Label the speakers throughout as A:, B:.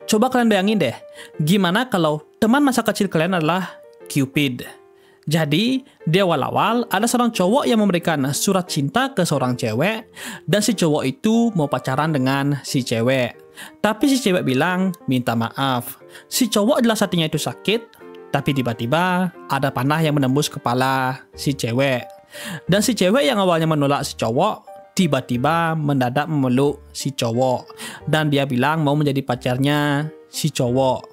A: Coba kalian bayangin deh, gimana kalau teman masa kecil kalian adalah Cupid. Jadi, di awal-awal ada seorang cowok yang memberikan surat cinta ke seorang cewek, dan si cowok itu mau pacaran dengan si cewek. Tapi si cewek bilang minta maaf. Si cowok jelas hatinya itu sakit, tapi tiba-tiba ada panah yang menembus kepala si cewek. Dan si cewek yang awalnya menolak si cowok, tiba-tiba mendadak memeluk si cowok. Dan dia bilang mau menjadi pacarnya si cowok.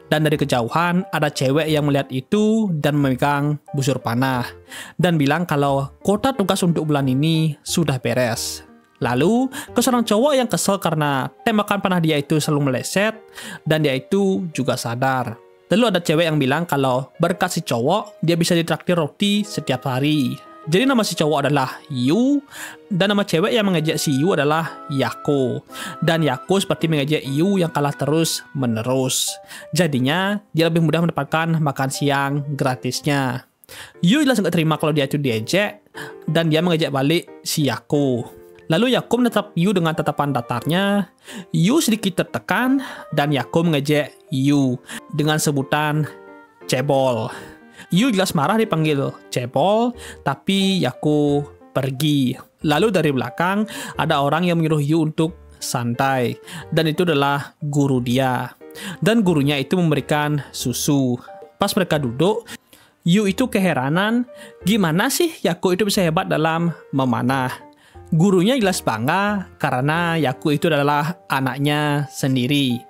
A: Dan dari kejauhan ada cewek yang melihat itu dan memegang busur panah. Dan bilang kalau quota tugas untuk bulan ini sudah beres. Lalu ke seorang cowok yang kesel karena tembakan panah dia itu selalu meleset. Dan dia itu juga sadar. Lalu ada cewek yang bilang kalau berkat si cowok dia bisa ditraktir roti setiap hari. Jadi nama si cowok adalah Yu, dan nama cewek yang mengejek si Yu adalah Yako. Dan Yako seperti mengejek Yu yang kalah terus menerus. Jadinya dia lebih mudah mendapatkan makan siang gratisnya. Yu jelas nggak terima kalau dia itu diejek, dan dia mengejek balik si Yako. Lalu Yako menatap Yu dengan tatapan datarnya. Yu sedikit tertekan, dan Yako mengejek Yu dengan sebutan cebol. Yu jelas marah dipanggil cebol, tapi Yako pergi. Lalu dari belakang ada orang yang menyuruh Yu untuk santai, dan itu adalah guru dia. Dan gurunya itu memberikan susu. Pas mereka duduk, Yu itu keheranan, gimana sih Yako itu bisa hebat dalam memanah. Gurunya jelas bangga karena Yako itu adalah anaknya sendiri.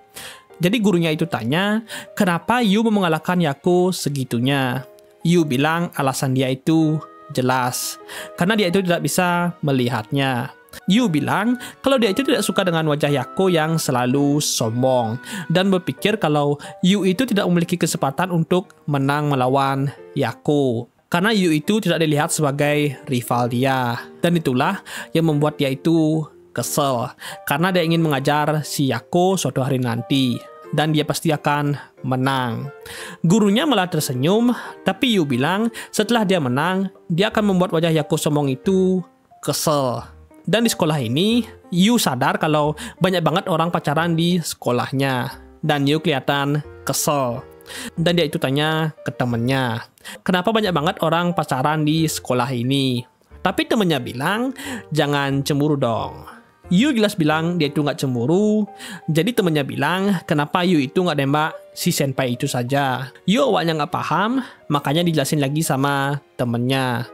A: Jadi gurunya itu tanya, kenapa Yu mau mengalahkan Yako segitunya? Yu bilang alasan dia itu jelas, karena dia itu tidak bisa melihatnya. Yu bilang kalau dia itu tidak suka dengan wajah Yako yang selalu sombong, dan berpikir kalau Yu itu tidak memiliki kesempatan untuk menang melawan Yako. Karena Yu itu tidak dilihat sebagai rival dia, dan itulah yang membuat dia itu kesel karena dia ingin mengajar si Yako suatu hari nanti dan dia pasti akan menang. Gurunya malah tersenyum, tapi Yu bilang setelah dia menang, dia akan membuat wajah Yako sombong itu kesel. Dan di sekolah ini, Yu sadar kalau banyak banget orang pacaran di sekolahnya, dan Yu kelihatan kesel. Dan dia itu tanya ke temennya, kenapa banyak banget orang pacaran di sekolah ini? Tapi temennya bilang, jangan cemburu dong. Yu jelas bilang dia itu nggak cemburu. Jadi temennya bilang, kenapa Yu itu nggak nembak si senpai itu saja? Yu awalnya nggak paham, makanya dijelasin lagi sama temennya.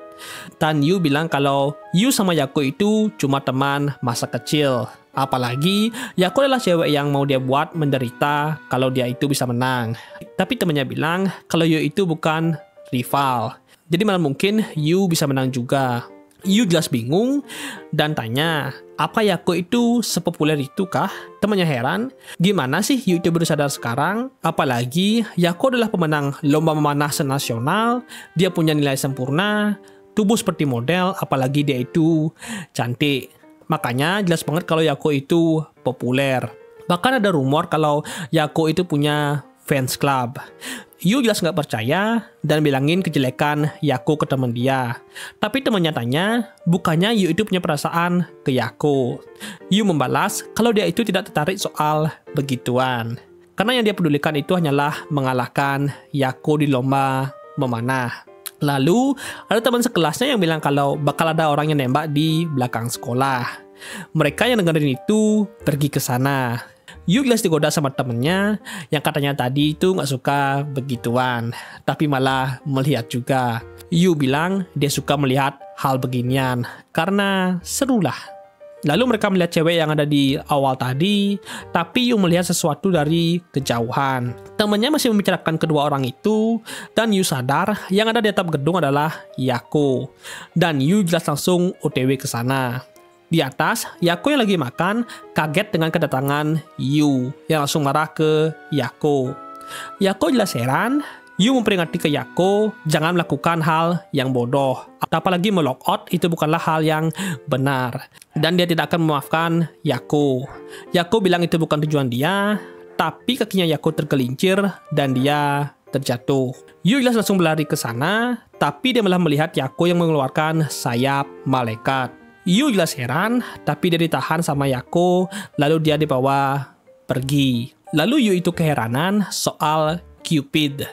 A: Dan Yu bilang kalau Yu sama Yako itu cuma teman masa kecil. Apalagi Yako adalah cewek yang mau dia buat menderita kalau dia itu bisa menang. Tapi temennya bilang kalau Yu itu bukan rival. Jadi malah mungkin Yu bisa menang juga. Yu jelas bingung dan tanya, apa Yako itu sepopuler itu kah? Temannya heran, gimana sih Yu itu baru sadar sekarang? Apalagi Yako adalah pemenang lomba memanah senasional, dia punya nilai sempurna, tubuh seperti model, apalagi dia itu cantik. Makanya jelas banget kalau Yako itu populer. Bahkan ada rumor kalau Yako itu punya fans club. Yu jelas nggak percaya dan bilangin kejelekan Yako ke teman dia. Tapi temannya tanya, bukannya Yu itu punya perasaan ke Yako. Yu membalas kalau dia itu tidak tertarik soal begituan. Karena yang dia pedulikan itu hanyalah mengalahkan Yako di lomba memanah. Lalu ada teman sekelasnya yang bilang kalau bakal ada orang yang nembak di belakang sekolah. Mereka yang dengerin itu pergi ke sana. Yu jelas digoda sama temennya yang katanya tadi itu nggak suka begituan, tapi malah melihat juga. Yu bilang dia suka melihat hal beginian karena serulah. Lalu mereka melihat cewek yang ada di awal tadi, tapi Yu melihat sesuatu dari kejauhan. Temennya masih membicarakan kedua orang itu, dan Yu sadar yang ada di atap gedung adalah Yako. Dan Yu jelas langsung OTW ke sana. Di atas, Yako yang lagi makan kaget dengan kedatangan Yu yang langsung marah ke Yako. Yako jelas heran. Yu memperingati ke Yako jangan melakukan hal yang bodoh. Apalagi melock out itu bukanlah hal yang benar. Dan dia tidak akan memaafkan Yako. Yako bilang itu bukan tujuan dia, tapi kakinya Yako tergelincir dan dia terjatuh. Yu jelas langsung berlari ke sana, tapi dia malah melihat Yako yang mengeluarkan sayap malaikat. Yu jelas heran, tapi dia ditahan sama Yako, lalu dia dibawa pergi. Lalu Yu itu keheranan soal Cupid.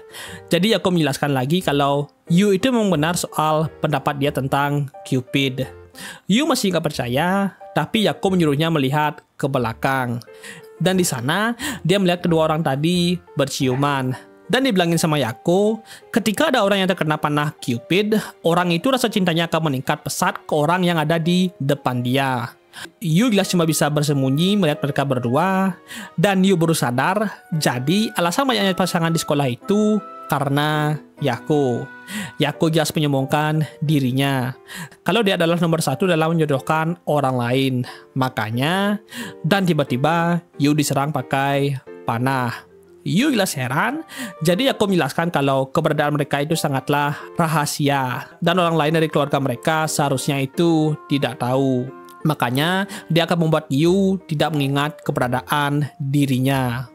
A: Jadi aku menjelaskan lagi kalau Yu itu memang benar soal pendapat dia tentang Cupid. Yu masih nggak percaya, tapi Yako menyuruhnya melihat ke belakang. Dan di sana, dia melihat kedua orang tadi berciuman. Dan dibilangin sama Yako, ketika ada orang yang terkena panah Cupid, orang itu rasa cintanya akan meningkat pesat ke orang yang ada di depan dia. Yu jelas cuma bisa bersembunyi melihat mereka berdua, dan Yu baru sadar, jadi alasan banyaknya pasangan di sekolah itu karena Yako. Yako jelas menyemongkan dirinya kalau dia adalah nomor satu dalam menjodohkan orang lain. Makanya, dan tiba-tiba Yu diserang pakai panah. Yu jelas heran, jadi Yako menjelaskan kalau keberadaan mereka itu sangatlah rahasia, dan orang lain dari keluarga mereka seharusnya itu tidak tahu. Makanya, dia akan membuat Yu tidak mengingat keberadaan dirinya.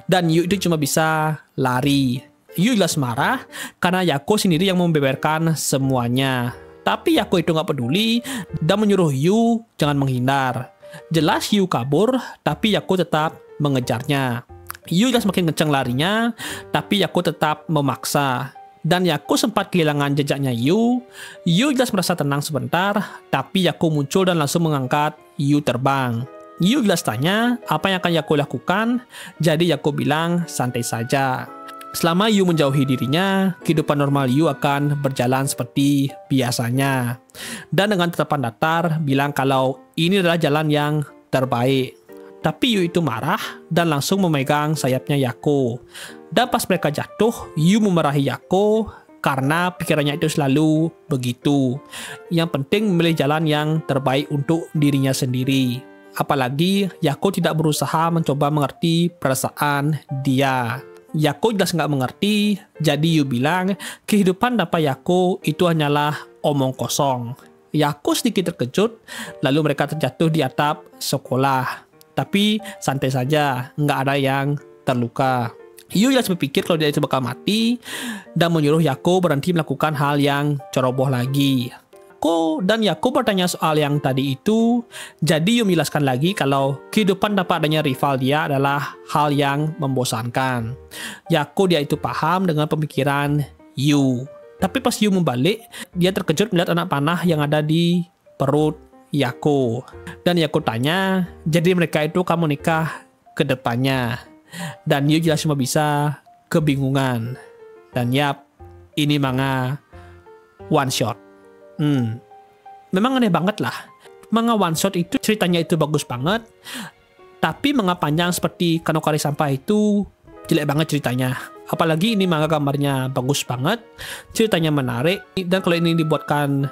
A: Dan Yu itu cuma bisa lari. Yu jelas marah karena Yako sendiri yang membeberkan semuanya. Tapi Yako itu nggak peduli dan menyuruh Yu jangan menghindar. Jelas Yu kabur, tapi Yako tetap mengejarnya. Yu jelas makin kencang larinya, tapi Yako tetap memaksa. Dan Yako sempat kehilangan jejaknya Yu. Yu jelas merasa tenang sebentar, tapi Yako muncul dan langsung mengangkat Yu terbang. Yu jelas tanya apa yang akan Yako lakukan, jadi Yako bilang santai saja. Selama Yu menjauhi dirinya, kehidupan normal Yu akan berjalan seperti biasanya. Dan dengan tatapan datar, bilang kalau ini adalah jalan yang terbaik. Tapi Yu itu marah dan langsung memegang sayapnya Yako. Dan pas mereka jatuh, Yu memarahi Yako karena pikirannya itu selalu begitu. Yang penting memilih jalan yang terbaik untuk dirinya sendiri. Apalagi Yako tidak berusaha mencoba mengerti perasaan dia. Yako jelas nggak mengerti, jadi Yu bilang kehidupan tanpa Yako itu hanyalah omong kosong. Yako sedikit terkejut, lalu mereka terjatuh di atap sekolah. Tapi santai saja, nggak ada yang terluka. Yu jelas berpikir kalau dia itu bakal mati dan menyuruh Yako berhenti melakukan hal yang ceroboh lagi. Yako bertanya soal yang tadi itu, jadi Yu menjelaskan lagi kalau kehidupan tanpa adanya rival dia adalah hal yang membosankan. Yako dia itu paham dengan pemikiran Yu. Tapi pas Yu membalik, dia terkejut melihat anak panah yang ada di perut Yako. Dan Yako tanya, jadi mereka itu akan menikah ke depannya. Dan Yu jelas cuma bisa kebingungan. Dan yap, ini manga one shot. Memang aneh banget lah. Manga one shot itu ceritanya itu bagus banget, tapi manga panjang seperti Kanokari Sampah itu jelek banget ceritanya. Apalagi ini manga gambarnya bagus banget, ceritanya menarik, dan kalau ini dibuatkan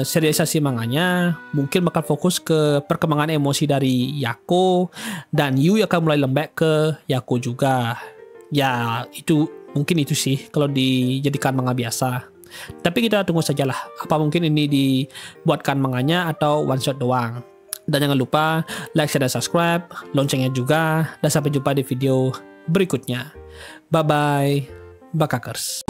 A: serialisasi manganya, mungkin bakal fokus ke perkembangan emosi dari Yako, dan Yu akan mulai lembek ke Yako juga. Ya, itu mungkin itu sih kalau dijadikan manga biasa. Tapi kita tunggu sajalah, apa mungkin ini dibuatkan manganya atau one shot doang. Dan jangan lupa like, share, dan subscribe, loncengnya juga, dan sampai jumpa di video berikutnya. Bye-bye, Bakakers.